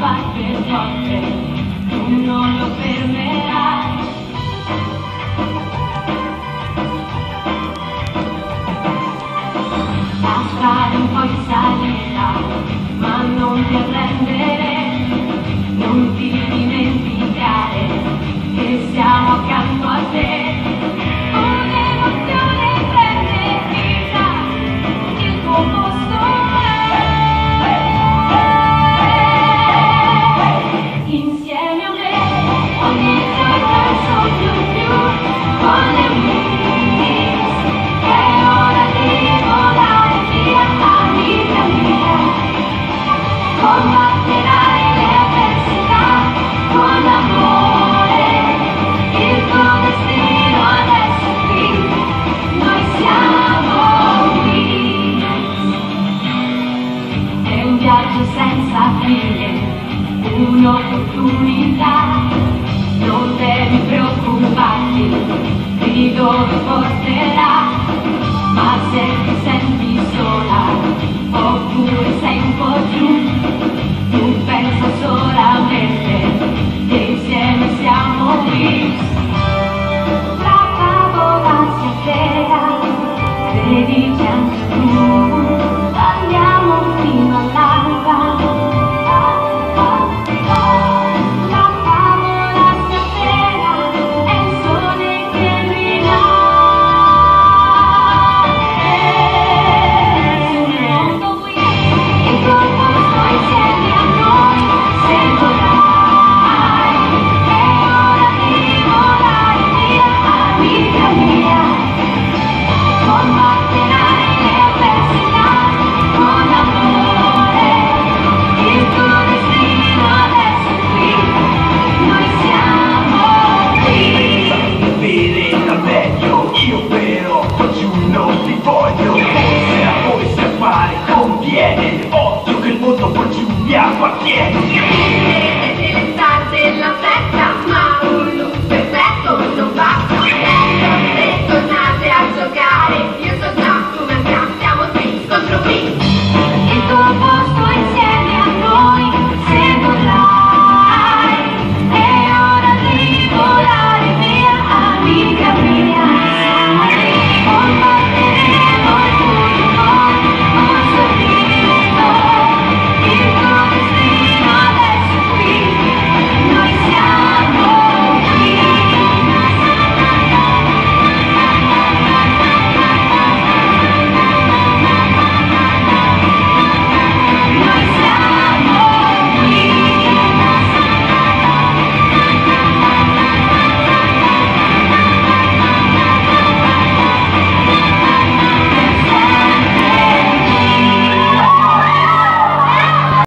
batte forte, tu non lo fermerai. La strada un po' in salita, ma non ti arrendere, non ti dimenticare che siamo accanto a te. Un'emozione prende vita, il tuo posto è insieme a me, ogni giorno so più con le wings. È ora di volare via, amica mia, combatterai le avversità con amore, il tuo destino adesso è qui, noi siamo qui. È un viaggio senza fine, un'opportunità, non devi preoccuparti di dove porterai.